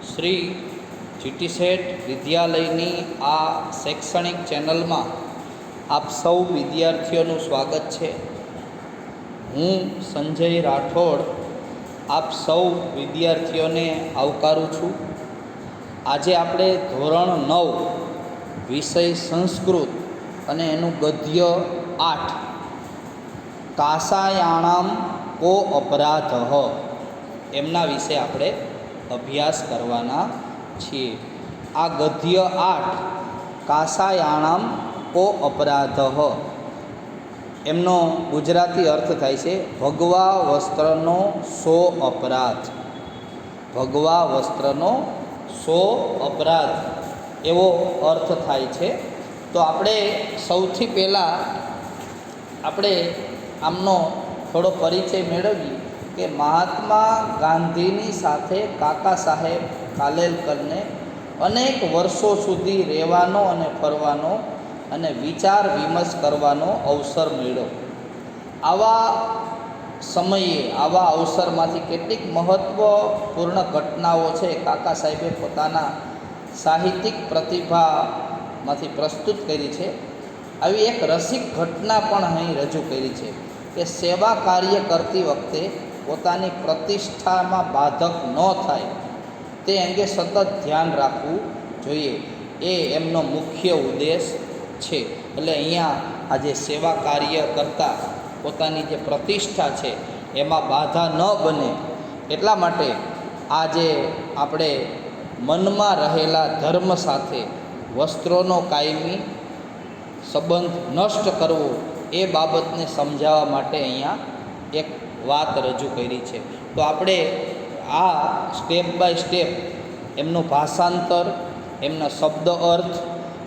Shri GT શેઠ વિદ્યાલયની આ શૈક્ષણિક ચેનલમાં આપ સૌ વિદ્યાર્થીઓનું સ્વાગત છે। હું સંજય રાઠોડ આપ સૌ વિદ્યાર્થીઓને આવકારું છું। આજે આપણે ધોરણ 9 વિષય સંસ્કૃત અને એનું ગદ્ય 8 કાસાયાણામ કો અપરાધઃ એમના વિશે આપણે અભ્યાસ કરવાના છીએ। આ ગદ્ય 8 કાસાયાણામ કો અપરાધઃ એમનો ગુજરાતી અર્થ થાય છે ભગવા વસ્ત્રનો સો અપરાધ। ભગવા વસ્ત્રનો સો અપરાધ એવો અર્થ થાય છે। તો આપણે સૌથી પહેલાં આપણે આમનો થોડો પરિચય મેળવીએ કે મહાત્મા ગાંધીની સાથે કાકા સાહેબ કાલેલકરને અનેક વર્ષો સુધી રહેવાનો અને ફરવાનો અને વિચાર વિમર્શ કરવાનો અવસર મળ્યો। આવા સમયે આવા અવસરમાંથી કેટલીક મહત્ત્વપૂર્ણ ઘટનાઓ છે કાકા સાહેબે પોતાના સાહિત્યિક પ્રતિભામાંથી પ્રસ્તુત કરી છે। આવી એક રસિક ઘટના પણ અહીં રજૂ કરી છે કે સેવા કાર્ય કરતી વખતે પોતાની પ્રતિષ્ઠામાં બાધક ન થાય તે અંગે સતત ધ્યાન રાખવું જોઈએ, એ એમનો મુખ્ય ઉદ્દેશ છે। એટલે અહીંયા આજે સેવા કાર્ય કરતાં પોતાની જે પ્રતિષ્ઠા છે એમાં બાધા ન બને એટલા માટે આજે આપણે મનમાં રહેલા ધર્મ સાથે વસ્ત્રોનો કાયમી સંબંધ નષ્ટ કરવો એ બાબતને સમજાવવા માટે અહીંયા એક વાત રજૂ કરી છે। તો આપણે આ સ્ટેપ બાય સ્ટેપ એમનું ભાષાંતર, એમના શબ્દ અર્થ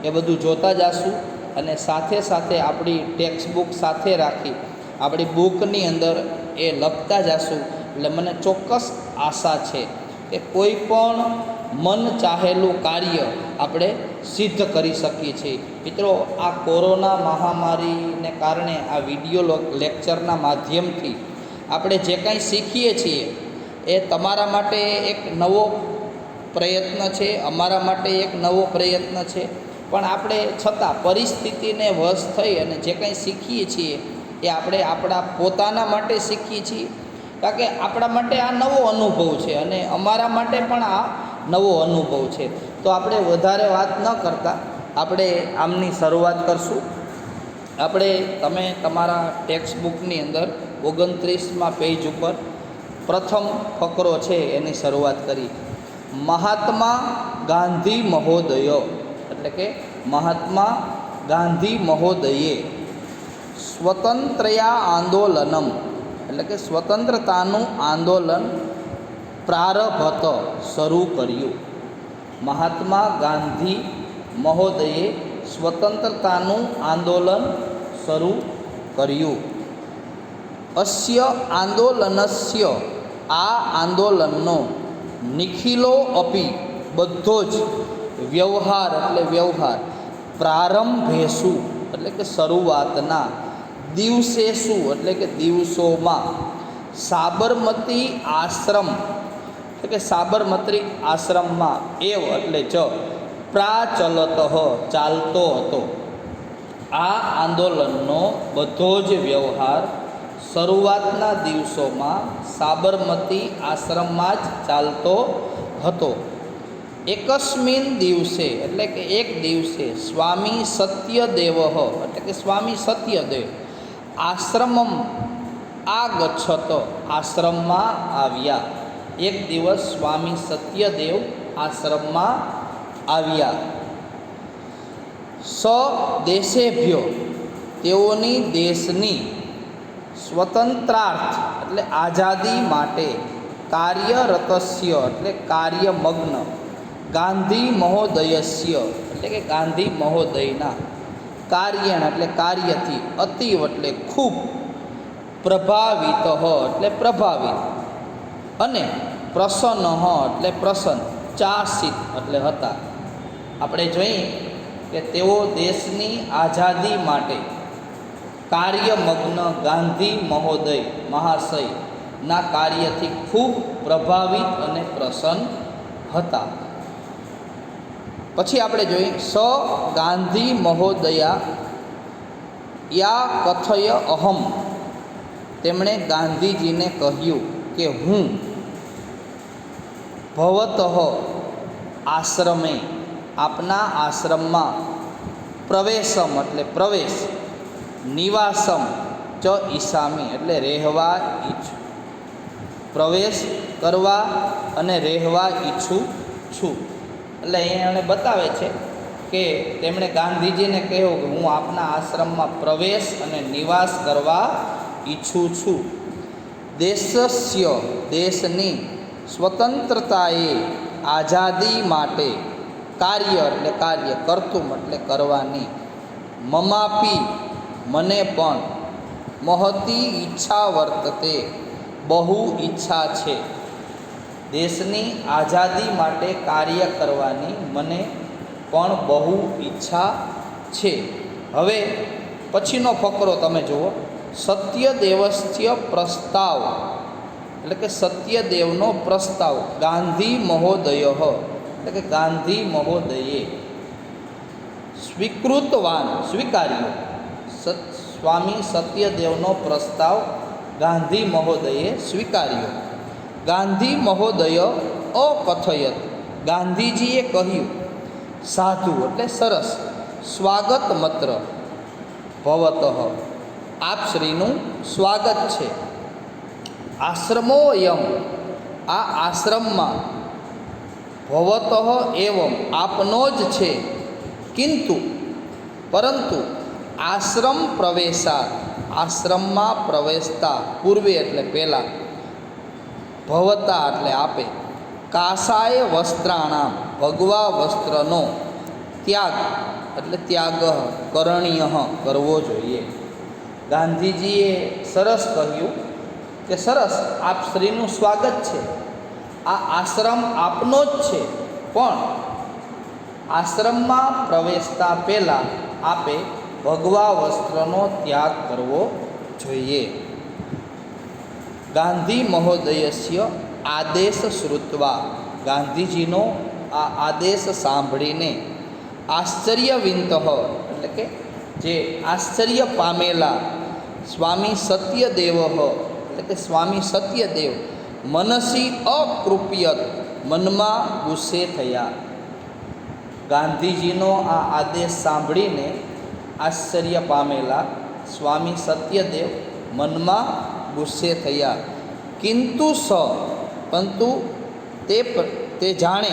એ બધું જોતા જઈશું અને સાથે સાથે આપણી ટેક્સ્ટ બુક સાથે રાખી આપણી બુકની અંદર એ લખતા જઈશું। એટલે મને ચોક્કસ આશા છે કે કોઈ પણ મન ચાહેલું કાર્ય આપણે સિદ્ધ કરી શકીએ છીએ। મિત્રો, આ કોરોના મહામારીને કારણે આ વિડીયો લેક્ચરના માધ્યમથી આપણે જે કાંઈ શીખીએ છીએ એ તમારા માટે એક નવો પ્રયત્ન છે, અમારા માટે એક નવો પ્રયત્ન છે, પણ આપણે છતાં પરિસ્થિતિને વશ થઈ અને જે કાંઈ શીખીએ છીએ એ આપણે આપણા પોતાના માટે શીખીએ છીએ, કારણ કે આપણા માટે આ નવો અનુભવ છે અને અમારા માટે પણ આ નવો અનુભવ છે। તો આપણે વધારે વાત ન કરતાં આપણે આમની શરૂઆત કરશું। તમે તમારા ટેક્સ્ટ બુકની અંદર 29મા પેજ ઉપર પ્રથમ ફકરો છે એની શરૂઆત કરી। મહાત્મા ગાંધી મહોદય, એટલે કે મહાત્મા ગાંધી મહોદયે સ્વતંત્રયા આંદોલનમ, એટલે કે સ્વતંત્રતાનું આંદોલન પ્રારભત, શરૂ કર્યું। મહાત્મા ગાંધી મહોદયે સ્વતંત્રતાનું આંદોલન શરૂ કર્યું। અસ્ય આંદોલનસ્ય, આ આંદોલનનો નિખિલો અપી, બધો જ વ્યવહાર એટલે વ્યવહાર પ્રારંભેસુ, એટલે કે શરૂઆતના દિવસેસુ, એટલે કે દિવસોમાં સાબરમતી આશ્રમ, એટલે કે સાબરમતી આશ્રમમાં એવ એટલે જ પ્રાચલત, ચાલતો હતો। આ આંદોલનનો બધો જ વ્યવહાર શરૂઆતના દિવસોમાં સાબરમતી આશ્રમમાં જ ચાલતો હતો। એકસ્મિન દિવસે, એટલે કે એક દિવસે સ્વામી સત્યદેવ, એટલે કે સ્વામી સત્યદેવ આશ્રમમ આગચ્છત, આશ્રમમાં આવ્યા। એક દિવસ સ્વામી સત્યદેવ આશ્રમમાં આવ્યા। સ્વદેશેભ્યો, તેઓની દેશની સ્વતંત્રાર્થ, એટલે આઝાદી માટે કાર્યરતસ્ય, એટલે કાર્યમગ્ન ગાંધી મહોદયસ્ય, એટલે કે ગાંધી મહોદયના કાર્યણ, એટલે કાર્યથી અતિવ, એટલે ખૂબ પ્રભાવિત, એટલે પ્રભાવિત અને પ્રસન્ન, એટલે પ્રસન્ન ચાસિત, એટલે હતા। આપણે જોઈએ કે તેઓ દેશની આઝાદી માટે કાર્યમગ્ન ગાંધી મહોદય મહાશયના કાર્યથી ખૂબ પ્રભાવિત અને પ્રસન્ન હતા. પછી આપણે જોઈએ સ ગાંધી મહોદયા યા કથય અહમ, તેમણે ગાંધીજીને કહ્યું કે હું ભવતઃ આશ્રમે, આપના આશ્રમમાં, પ્રવેશમ એટલે પ્રવેશ, નિવાસમ ચ ઈસામી એટલે રહેવા ઈચ્છું, પ્રવેશ કરવા અને રહેવા ઈચ્છું છું. એટલે અહીંયા એને બતાવે છે કે તેમણે ગાંધીજીને કહ્યું કે હું આપના આશ્રમમાં પ્રવેશ અને નિવાસ કરવા ઈચ્છું છું. દેશસ્ય દેશની સ્વતંત્રતાએ, આઝાદી માટે, કાર્ય એટલે કાર્ય, કર્તુમ એટલે કરવાની, મમાપી મને પણ, મહતી ઈચ્છા વર્તતે બહુ ઈચ્છા છે. દેશની આઝાદી માટે કાર્ય કરવાની મને પણ બહુ ઈચ્છા છે. હવે પછીનો ફકરો તમે જુઓ, સત્યદેવસ્ય પ્રસ્તાવ એટલે કે સત્યદેવનો પ્રસ્તાવ, ગાંધી મહોદય એટલે કે ગાંધી મહોદયે, સ્વીકૃતવાન સ્વીકાર્યો, સ્વામી સત્યદેવનો પ્રસ્તાવ ગાંધી મહોદયે સ્વીકાર્યો. ગાંધી મહોદય અકથયત, ગાંધીજીએ કહ્યું, સાધુ એટલે સરસ, સ્વાગત મત્ર ભવતઃ આપ શ્રીનું સ્વાગત છે. આશ્રમોયમ આ આશ્રમમાં, ભવતઃ એવમ આપનો જ છે, કિંતુ પરંતુ આશ્રમ પ્રવેશા આશ્રમમાં પ્રવેશતા પૂર્વે એટલે પહેલાં, ભવતા એટલે આપે, કાસાય વસ્ત્રાણામ ભગવા વસ્ત્રનો ત્યાગ એટલે ત્યાગ કરણીય કરવો જોઈએ. ગાંધીજીએ સરસ કહ્યું કે સરસ આપ શ્રીનું સ્વાગત છે, આ આશ્રમ આપનો જ છે, પણ આશ્રમમાં પ્રવેશતા પહેલાં આપે ભગવા વસ્ત્રનો ત્યાગ કરવો જોઈએ. ગાંધી મહોદયસ્ય આદેશ શ્રુત્વા, ગાંધીજીનો આ આદેશ સાંભળીને, આશ્ચર્યવિંત એટલે કે જે આશ્ચર્ય પામેલા, સ્વામી સત્યદેવ એટલે કે સ્વામી સત્યદેવ, મનસી અકૃપ્યત મનમાં ગુસ્સે થયા. ગાંધીજીનો આ આદેશ સાંભળીને આશ્ચર્ય પામેલા સ્વામી સત્યદેવ મનમાં ગુસ્સે થયા. કિંતુ પરંતુ તે જાણે,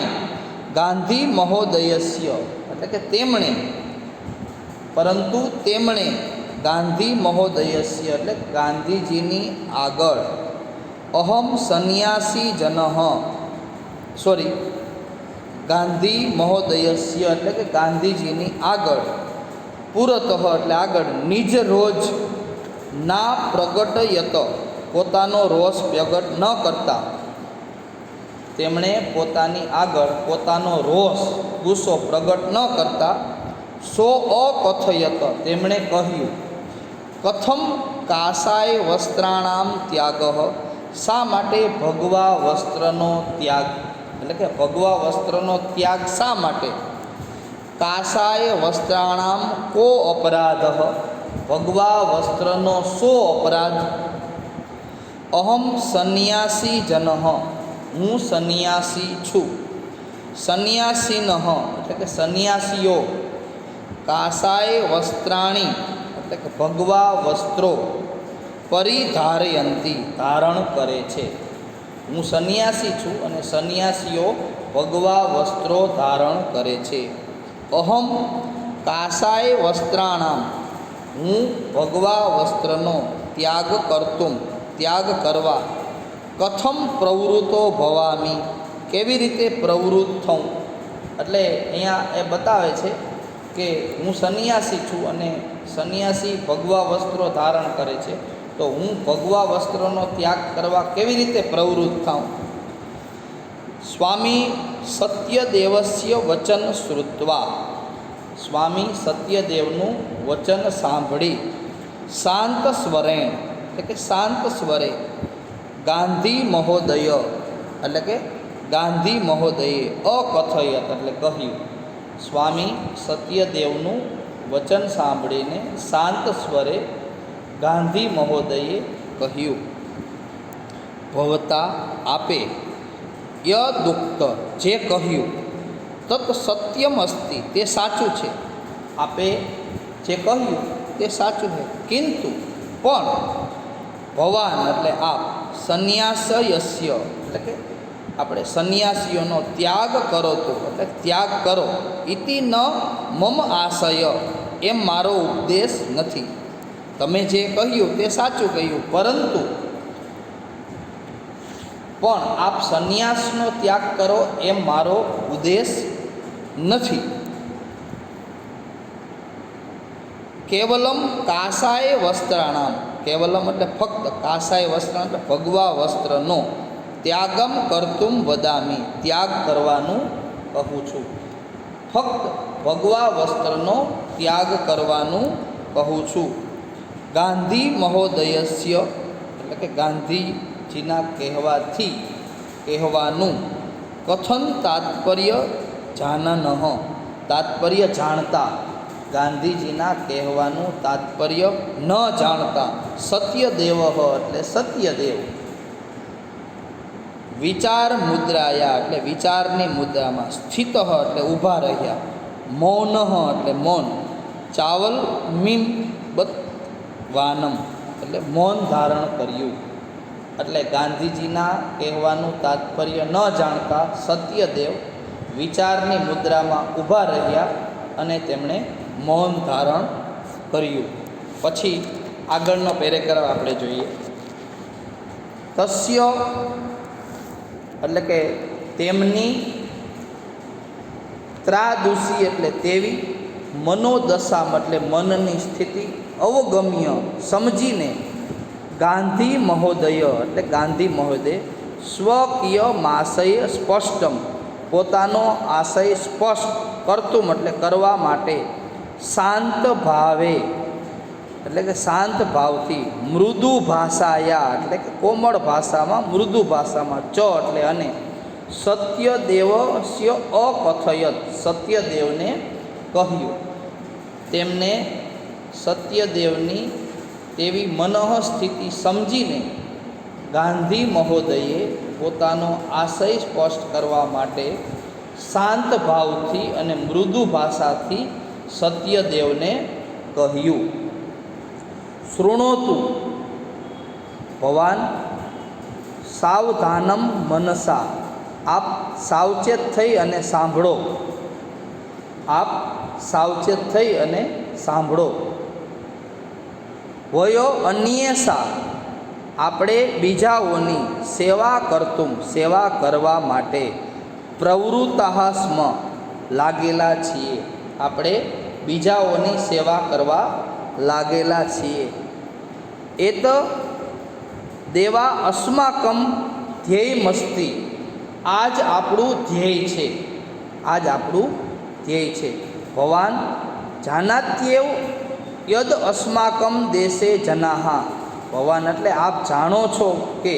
ગાંધી મહોદયસ્ય એટલે કે તેમણે, પરંતુ તેમણે ગાંધી મહોદયસ્ય એટલે ગાંધીજીની આગળ, અહમ સંન્યાસી ગાંધી મહોદયસ્ય એટલે કે ગાંધીજીની આગળ, પુરતઃ એટલે આગળ, નિજ રોજ ના પ્રગટયત પોતાનો રોષ પ્રગટ ન કરતા, તેમણે પોતાની આગળ પોતાનો રોષ ગુસ્સો પ્રગટ ન કરતા, સો અકથયત તેમણે કહ્યું, કથમ કાસાય વસ્ત્રાણામ ત્યાગ, શા માટે ભગવા વસ્ત્રનો ત્યાગ એટલે કે ભગવા વસ્ત્રનો ત્યાગ શા માટે, કાસાય વસ્ત્રાણામ કો અપરાધ, ભગવા વસ્ત્રનો શો અપરાધ, અહમ સંન્યાસી હું સંન્યાસી છું, સંન્યાસીન એટલે કે સંન્યાસીઓ, કાસાય વસ્ત્રાણી એટલે કે ભગવા વસ્ત્રો, પરિધારયંતી ધારણ કરે છે. હું સંન્યાસી છું અને સંન્યાસીઓ ભગવા વસ્ત્રો ધારણ કરે છે. અહમ કાસાય વસ્ત્રાણામ હું ભગવા વસ્ત્રનો ત્યાગ કરતું ત્યાગ કરવા, કથમ પ્રવૃત્તો ભવામી કેવી રીતે પ્રવૃત્ત થઉં, એટલે અહીંયા એ બતાવે છે કે હું સંન્યાસી છું અને સંન્યાસી ભગવા વસ્ત્રો ધારણ કરે છે, તો હું ભગવા વસ્ત્રનો ત્યાગ કરવા કેવી રીતે પ્રવૃત્ત થાઉં. સ્વામી સત્યદેવસ્ય વચન શ્રુત્વા, સ્વામી સત્યદેવનું વચન સાંભળી, શાંત સ્વરેણ એટલે કે શાંત સ્વરે, ગાંધી મહોદય એટલે કે ગાંધી મહોદયે અકથયત એટલે કહ્યું. સ્વામી સત્યદેવનું વચન સાંભળીને શાંત સ્વરે ગાંધી મહોદયે કહ્યું, ભવતા આપે યદુક્ત જે કહ્યું તત સત્યમ અસ્તિ તે સાચું છે. આપે જે કહ્યું તે સાચું છે. કિંતુ પણ ભવાન એટલે આપ સંન્યાસયસ્ય એટલે કે આપણે સંન્યાસીઓનો ત્યાગ કરો તો એટલે ત્યાગ કરો. ઇતિ ન મમ આશય એમ મારો ઉપદેશ નથી. તમે જે કહ્યું તે સાચું કહ્યું, પરંતુ પણ આપ સંન્યાસનો ત્યાગ કરો એમ મારો ઉદ્દેશ નથી. કેવલમ કાસાય વસ્ત્રાણામ, કેવલમ એટલે ફક્ત, કાસાય વસ્ત્ર એટલે ભગવા વસ્ત્રનો ત્યાગમ કર્તુમ વદામી, ત્યાગ કરવાનું કહું છું. ફક્ત ભગવા વસ્ત્રનો ત્યાગ કરવાનું કહું છું. ગાંધી મહોદયસ્ય એટલે કે ગાંધીજીના કહેવાનું કથન તાત્પર્ય જાનનઃ, તાત્પર્ય જાણતા, ગાંધીજીના કહેવાનું તાત્પર્ય ન જાણતા, સત્યદેવ એટલે સત્યદેવ, વિચાર મુદ્રાયા એટલે વિચારની મુદ્રામાં, સ્થિત એટલે ઊભા રહ્યા, મૌન એટલે મૌન, ચાવલ મીમ બત વાનમ એટલે મૌન ધારણ કર્યું. એટલે ગાંધીજીના કહેવાનું તાત્પર્ય ન જાણતા સત્યદેવ વિચારની મુદ્રામાં ઊભા રહ્યા અને તેમણે મૌન ધારણ કર્યું. પછી આગળનો પેરેગ્રાફ આપણે જોઈએ. તસ્ય એટલે કે તેમની, ત્રાદુષી એટલે તેવી, મનોદશા એટલે મનની સ્થિતિ, અવગમ્ય સમજીને ગાંધી મહોદય એટલે ગાંધી મહોદય સ્વકીય માશય સ્પષ્ટમ પોતાનો આશય સ્પષ્ટ, કરતું એટલે કરવા માટે, શાંત ભાવે એટલે કે શાંત ભાવથી, મૃદુ ભાષાયા એટલે કે કોમળ ભાષામાં, મૃદુ ભાષામાં, ચ એટલે અને, સત્યદેવસ્ય અકથયત સત્યદેવને કહ્યું. તેમને સત્યદેવની તેવી મનઃસ્થિતિ સમજીને ગાંધી મહોદયે પોતાનો આશય સ્પષ્ટ કરવા માટે શાંત ભાવથી અને મૃદુ ભાષાથી સત્યદેવને કહ્યું. શૃણોતુ ભવાન સાવધાનમ મનસા, આપ સાવચેત થઈ અને સાંભળો, આપ સાવચેત થઈ અને સાંભળો. વયો અન્યેષા આપણે બીજાઓની સેવા કરતું સેવા કરવા માટે, પ્રવૃત્તઃ સ્મ લાગેલા છીએ, આપણે બીજાઓની સેવા કરવા લાગેલા છીએ. એત દેવા અસ્માકમ ધ્યેયમસ્તિ, આ જ આપણું ધ્યેય છે, આ જ આપણું ધ્યેય છે. ભવાન જાનાત્યેવ યદ અસ્માકમ દેશે જનાહ, ભવાન એટલે આપ જાણો છો કે,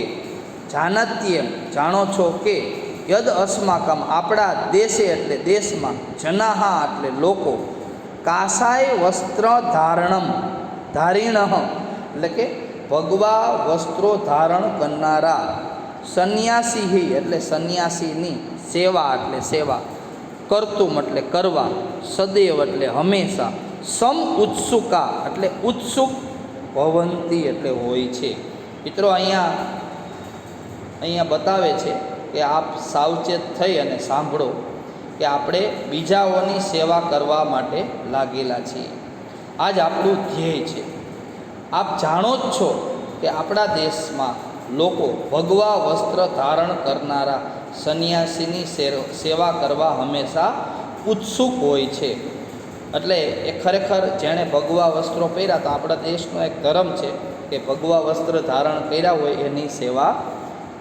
જાનાત્યેમ જાણો છો કે, યદ અસ્માકમ આપણા દેશે એટલે દેશમાં, જનાહ એટલે લોકો, કાસાય વસ્ત્ર ધારિણ એટલે કે ભગવા વસ્ત્રો ધારણ કરનારા, સંન્યાસી એટલે સંન્યાસીની, સેવા એટલે સેવા, કરતુમ એટલે કરવા, સદૈવ એટલે હંમેશા, સમ ઉત્સુકા એટલે ઉત્સુક, ભવંતી એટલે હોય છે. મિત્રો અહીંયા બતાવે છે કે આપ સાવચેત થઈ અને સાંભળો કે આપણે બીજાઓની સેવા કરવા માટે લાગેલા છીએ, આ જ આપણું ધ્યેય છે. આપ જાણો જ છો કે આપણા દેશમાં લોકો ભગવા વસ્ત્ર ધારણ કરનારા સંન્યાસીની સેવા કરવા હંમેશા ઉત્સુક હોય છે. એટલે એ ખરેખર જેણે ભગવા વસ્ત્રો પહેર્યા, તો આપણા દેશનો એક ધર્મ છે કે ભગવા વસ્ત્ર ધારણ કર્યા હોય એની સેવા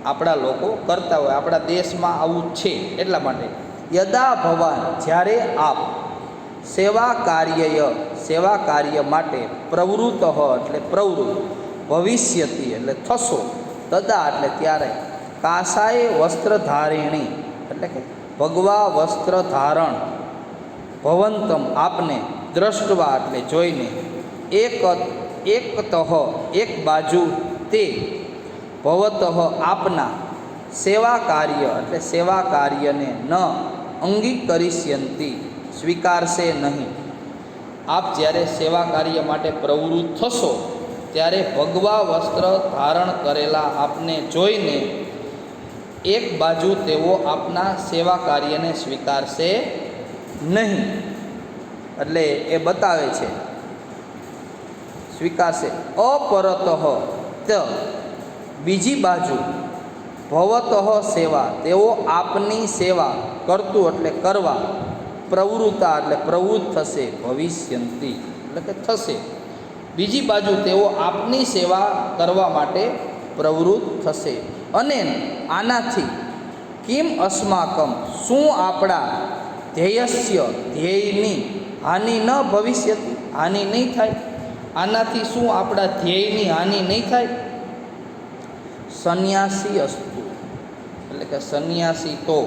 આપણા લોકો કરતા હોય. આપણા દેશમાં આવું છે. એટલા માટે યદા ભવાન જ્યારે આપ સેવા કાર્ય માટે પ્રવૃત્ત એટલે પ્રવૃત્ત, ભવિષ્યતિ એટલે થશો, તદા એટલે ત્યારે, કાસાય વસ્ત્રધારિણી એટલે કે ભગવા વસ્ત્ર ધારણ ભવંતમ આપને દ્રષ્ટવા એટલે જોઈને એકતઃ એક બાજુ તે ભવતઃ આપના સેવા કાર્ય એટલે સેવા કાર્યને ન અંગીકરિષ્યંતિ સ્વીકારશે નહીં. આપ જ્યારે સેવા કાર્ય માટે પ્રવૃત્ત થશો ત્યારે ભગવા વસ્ત્ર ધારણ કરેલા આપને જોઈને એક બાજુ તેઓ આપના સેવા કાર્યને સ્વીકારશે નહીં. એટલે એ બતાવે છે સ્વીકારશે. અપરતઃ ત બીજી બાજુ ભવતઃ સેવા તેઓ આપની સેવા કરતું એટલે કરવા પ્રવૃત્તા એટલે પ્રવૃત્ત થશે ભવિષ્યંતી એટલે કે થશે. બીજી બાજુ તેઓ આપની સેવા કરવા માટે પ્રવૃત્ત થશે. અને આનાથી કિમ અસ્માકમ શું આપણા ધ્યેયસ્ય ધ્યેયની હાનિ ન ભવિષ્યતિ હાનિ નહીં થાય. આનાથી શું આપણા ધ્યેયની હાનિ નહીં થાય. સંન્યાસી અસ્તુ એટલે કે સંન્યાસી તો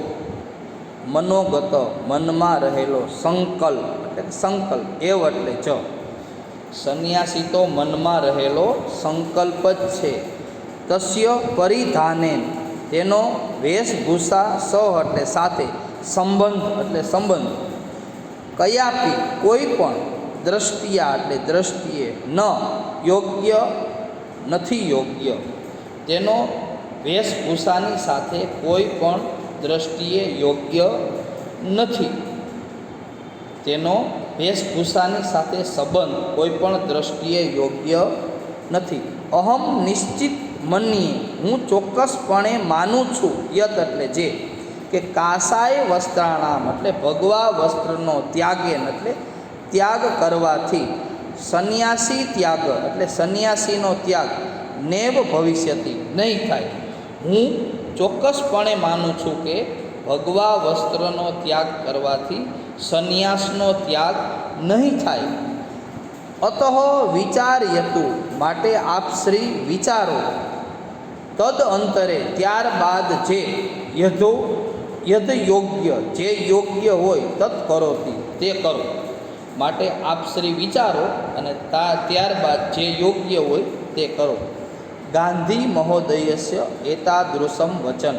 મનોગત મનમાં રહેલો સંકલ્પ એટલે કે સંકલ્પ એવ એટલે જ સંન્યાસી તો મનમાં રહેલો સંકલ્પ જ છે. તસ્ય પરિધાને તેનો વેશભૂષા સહ એટલે સાથે સંબંધ એટલે સંબંધ કયાપી કોઈ પણ દ્રષ્ટિયા એટલે દ્રષ્ટિએ ન યોગ્ય નથી યોગ્ય. તેનો વેશભૂષાની સાથે કોઈ પણ દ્રષ્ટિએ યોગ્ય નથી. તેનો વેશભૂષાની સાથે સંબંધ કોઈ પણ દ્રષ્ટિએ યોગ્ય નથી. અહમ નિશ્ચિત મનીએ હું ચોક્કસપણે માનું છું યત એટલે જે કે કાસાય વસ્ત્રાણામ એટલે ભગવા વસ્ત્રનો ત્યાગેન એટલે ત્યાગ કરવાથી સંન્યાસી ત્યાગ એટલે સંન્યાસીનો ત્યાગ નેવ ભવિષ્યતિ નહીં થાય. હું ચોક્કસપણે માનું છું કે ભગવા વસ્ત્રનો ત્યાગ કરવાથી સંન્યાસનો ત્યાગ નહીં થાય. અતઃ વિચાર્યતુ માટે આપ શ્રી વિચારો તદ અંતરે ત્યારબાદ જે યદ યોગ્ય જે યોગ્ય હોય તત્ કરોતી તે કરો. માટે આપ શ્રી વિચારો અને ત્યારબાદ જે યોગ્ય હોય તે કરો. ગાંધી મહોદયસ્ય એતાદૃશમ વચન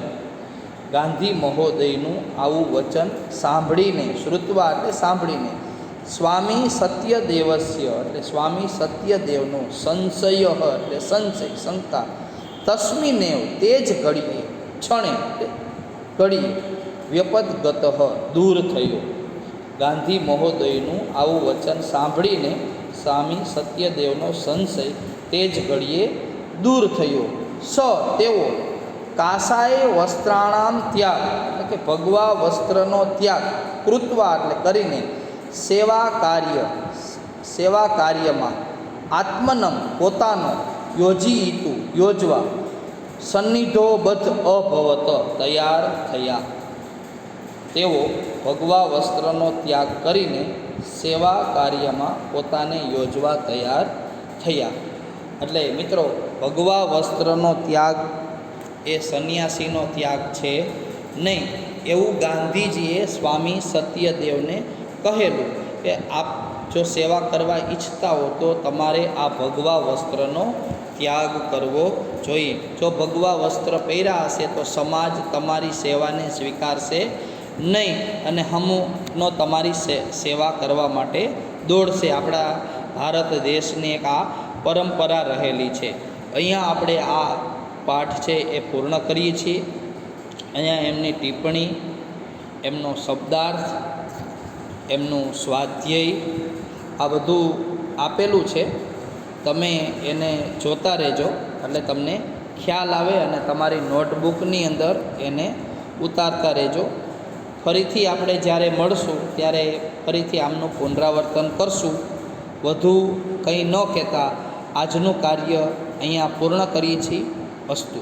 ગાંધી મહોદયનું આવું વચન સાંભળીને શ્રુત્વા એટલે સાંભળીને સ્વામી સત્યદેવસ્ય એટલે સ્વામી સત્યદેવનો સંશય એટલે સંશય શંકા તસ્મિનેવ તે જ ઘડીએ ક્ષણે ઘડીએ વ્યપદગત દૂર થયો. ગાંધી મહોદયનું આવું વચન સાંભળીને સ્વામી સત્યદેવનો સંશય તે જ ઘડીએ દૂર થયો. સ તેઓ કાસાય વસ્ત્રાણામ ત્યાગ એટલે કે ભગવા વસ્ત્રનો ત્યાગ કૃત્વા એટલે કરીને સેવા કાર્યમાં આત્મનમ પોતાનો યોજવા સન્નિધોબદ્ધ અભવત તૈયાર થયા. તેઓ ભગવા વસ્ત્રનો ત્યાગ કરીને સેવા કાર્યમાં પોતાને યોજવા તૈયાર થયા. એટલે મિત્રો ભગવા વસ્ત્રનો ત્યાગ એ સંન્યાસીનો ત્યાગ છે નહીં એવું ગાંધીજીએ સ્વામી સત્યદેવને કહેલું કે આપ જો સેવા કરવા ઈચ્છતા હો તો તમારે આ ભગવા વસ્ત્રનો ત્યાગ કરવો જોઈએ. જો ભગવા વસ્ત્ર પહેર્યા હશે તો સમાજ તમારી સેવાને સ્વીકારશે નહીં અને હમુનો તમારી સેવા કરવા માટે દોડશે. આપણા ભારત દેશની એક આ પરંપરા રહેલી છે. અહીંયા આપણે આ પાઠ છે એ પૂર્ણ કરીએ છીએ. અહીંયા એમની ટિપ્પણી, એમનો શબ્દાર્થ, એમનું સ્વાધ્યાય આ બધું આપેલું છે. તમે એને જોતા રહેજો એટલે તમને ખ્યાલ આવે અને તમારી નોટબુકની અંદર એને ઉતારતા રહેજો. ફરીથી આપણે જ્યારે મળશું ત્યારે ફરીથી આમનું પુનરાવર્તન કરશું. વધુ કંઈ ન કહેતા આજનું કાર્ય અહીંયા પૂર્ણ કરીએ છીએ. અસ્તુ.